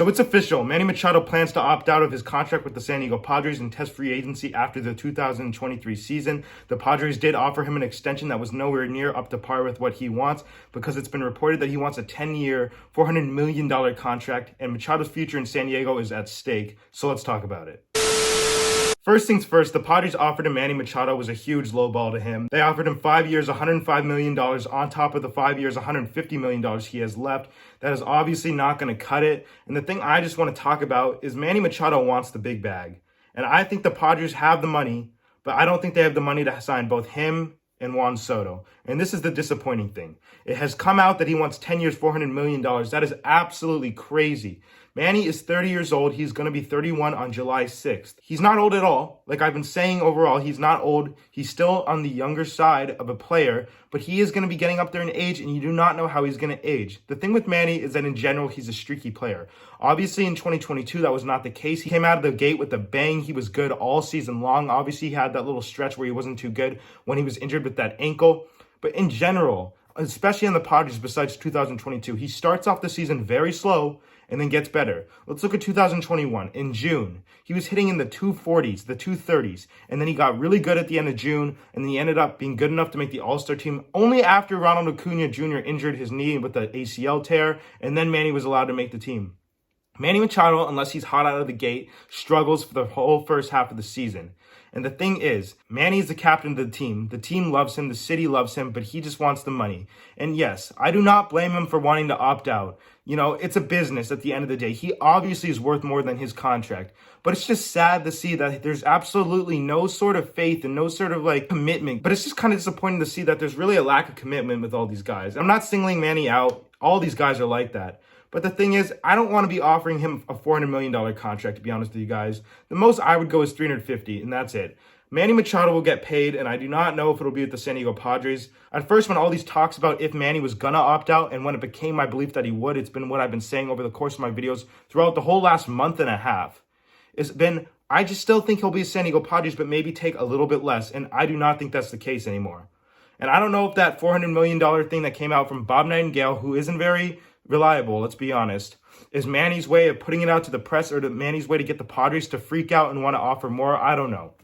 So it's official. Manny Machado plans to opt out of his contract with the San Diego Padres and test free agency after the 2023 season. The Padres did offer him an extension that was nowhere near up to par with what he wants, because it's been reported that he wants a 10-year, $400 million contract, and Machado's future in San Diego is at stake. So let's talk about it. First things first, the Padres offered him Manny Machado was a huge lowball to him. They offered him 5 years, $105 million on top of the 5 years, $150 million he has left. That is obviously not going to cut it. And the thing I just want to talk about is Manny Machado wants the big bag. And I think the Padres have the money, but I don't think they have the money to sign both him and Juan Soto. And this is the disappointing thing. It has come out that he wants 10 years, $400 million. That is absolutely crazy. Manny is 30 years old. He's going to be 31 on July 6th. He's not old at all. Like I've been saying overall, he's not old. He's still on the younger side of a player, but he is going to be getting up there in age, and you do not know how he's going to age. The thing with Manny is that in general, he's a streaky player. Obviously, in 2022, that was not the case. He came out of the gate with a bang. He was good all season long. Obviously, he had that little stretch where he wasn't too good when he was injured with that ankle. But in general, especially on the Padres besides 2022, he starts off the season very slow and then gets better. Let's look at 2021. In June, he was hitting in the 240s, the 230s, and then he got really good at the end of June, and then he ended up being good enough to make the All-Star team only after Ronald Acuna Jr. injured his knee with the ACL tear, and then Manny was allowed to make the team. Manny Machado, unless he's hot out of the gate, struggles for the whole first half of the season. And the thing is, Manny is the captain of the team. The team loves him, the city loves him, but he just wants the money. And yes, I do not blame him for wanting to opt out. You know, it's a business at the end of the day. He obviously is worth more than his contract. But it's just sad to see that there's absolutely no sort of faith and no sort of commitment. But it's just kind of disappointing to see that there's really a lack of commitment with all these guys. I'm not singling Manny out. All these guys are like that. But the thing is, I don't want to be offering him a $400 million contract, to be honest with you guys. The most I would go is $350, and that's it. Manny Machado will get paid, and I do not know if it'll be with the San Diego Padres. At first, when all these talks about if Manny was going to opt out, and when it became my belief that he would, it's been what I've been saying over the course of my videos throughout the whole last month and a half. It's been, I just still think he'll be a San Diego Padres, but maybe take a little bit less, and I do not think that's the case anymore. And I don't know if that $400 million thing that came out from Bob Nightengale, who isn't very reliable, let's be honest, is Manny's way of putting it out to the press, or Manny's way to get the Padres to freak out and want to offer more. I don't know.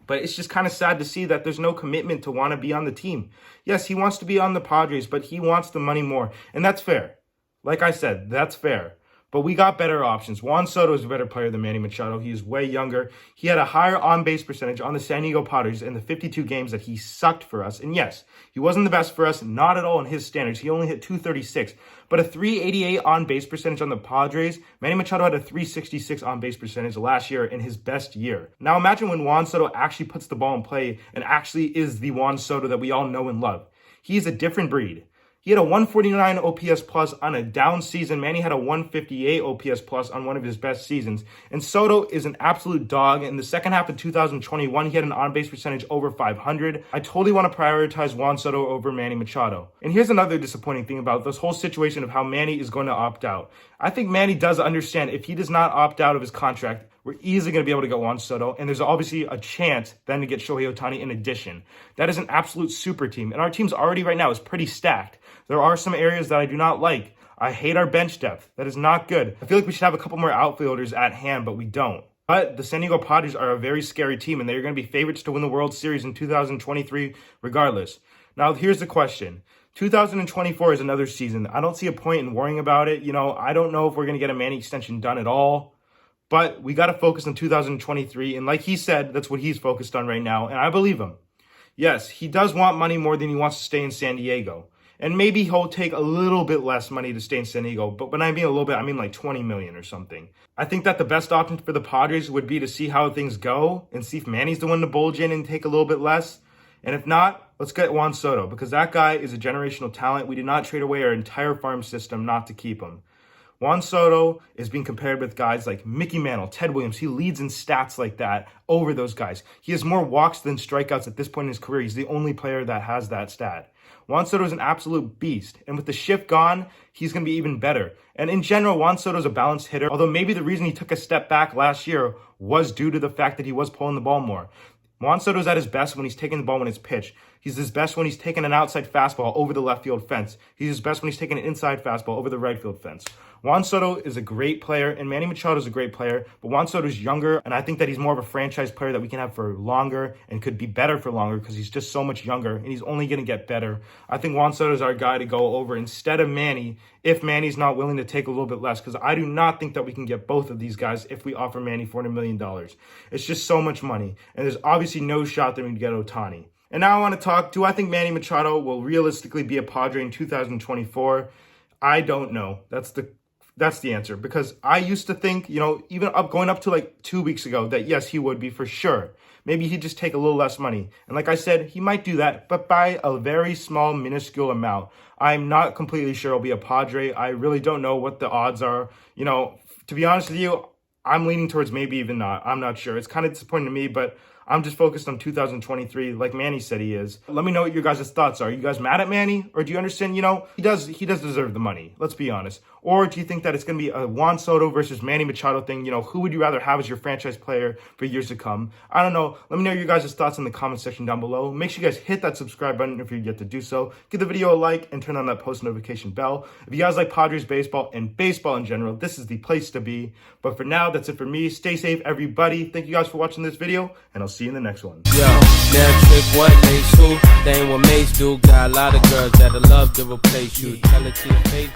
But it's just kind of sad to see that there's no commitment to want to be on the team. Yes, he wants to be on the Padres, but he wants the money more. And that's fair. Like I said, that's fair. But we got better options. Juan Soto is a better player than Manny Machado. He is way younger. He had a higher on-base percentage on the San Diego Padres in the 52 games that he sucked for us. And yes, he wasn't the best for us, not at all in his standards. He only hit 236. But a 388 on-base percentage on the Padres, Manny Machado had a 366 on-base percentage last year in his best year. Now imagine when Juan Soto actually puts the ball in play and actually is the Juan Soto that we all know and love. He is a different breed. He had a 149 OPS plus on a down season. Manny had a 158 OPS plus on one of his best seasons. And Soto is an absolute dog. In the second half of 2021, he had an on-base percentage over 500. I totally want to prioritize Juan Soto over Manny Machado. And here's another disappointing thing about this whole situation of how Manny is going to opt out. I think Manny does understand if he does not opt out of his contract, we're easily going to be able to get Juan Soto, and there's obviously a chance then to get Shohei Ohtani in addition. That is an absolute super team, and our team's already right now is pretty stacked. There are some areas that I do not like. I hate our bench depth. That is not good. I feel like we should have a couple more outfielders at hand, but we don't. But the San Diego Padres are a very scary team, and they're going to be favorites to win the World Series in 2023 regardless. Now, here's the question. 2024 is another season. I don't see a point in worrying about it. You know, I don't know if we're going to get a Manny extension done at all. But we got to focus on 2023. And like he said, that's what he's focused on right now. And I believe him. Yes, he does want money more than he wants to stay in San Diego. And maybe he'll take a little bit less money to stay in San Diego. But when I mean a little bit, I mean like 20 million or something. I think that the best option for the Padres would be to see how things go and see if Manny's the one to bulge in and take a little bit less. And if not, let's get Juan Soto, because that guy is a generational talent. We did not trade away our entire farm system not to keep him. Juan Soto is being compared with guys like Mickey Mantle, Ted Williams. He leads in stats like that over those guys. He has more walks than strikeouts at this point in his career. He's the only player that has that stat. Juan Soto is an absolute beast. And with the shift gone, he's going to be even better. And in general, Juan Soto is a balanced hitter. Although maybe the reason he took a step back last year was due to the fact that he was pulling the ball more. Juan Soto's at his best when he's taking the ball when it's pitched. He's his best when he's taking an outside fastball over the left field fence. He's his best when he's taking an inside fastball over the right field fence. Juan Soto is a great player, and Manny Machado is a great player, but Juan Soto is younger, and I think that he's more of a franchise player that we can have for longer and could be better for longer because he's just so much younger, and he's only going to get better. I think Juan Soto is our guy to go over instead of Manny, if Manny's not willing to take a little bit less, because I do not think that we can get both of these guys if we offer Manny $400 million. It's just so much money, and there's obviously no shot that we can get Ohtani. And now I want to talk, do I think Manny Machado will realistically be a Padre in 2024? I don't know. That's the answer, because I used to think, even going up to like 2 weeks ago, that yes, he would be for sure. Maybe he'd just take a little less money. And like I said, he might do that, but by a very small, minuscule amount. I'm not completely sure he'll be a Padre. I really don't know what the odds are. To be honest with you, I'm leaning towards maybe even not. I'm not sure. It's kind of disappointing to me, but I'm just focused on 2023, like Manny said he is. Let me know what your guys' thoughts are. Are you guys mad at Manny? Or do you understand, he does deserve the money. Let's be honest. Or do you think that it's going to be a Juan Soto versus Manny Machado thing? Who would you rather have as your franchise player for years to come? I don't know. Let me know your guys' thoughts in the comment section down below. Make sure you guys hit that subscribe button if you get to do so. Give the video a like and turn on that post notification bell. If you guys like Padres baseball and baseball in general, this is the place to be. But for now, that's it for me. Stay safe, everybody. Thank you guys for watching this video, and I'll see you in the next one. Yo, now trick what Mace who? They ain't what Mace do. Got a lot of girls that'll love to replace you. Tell it to your face.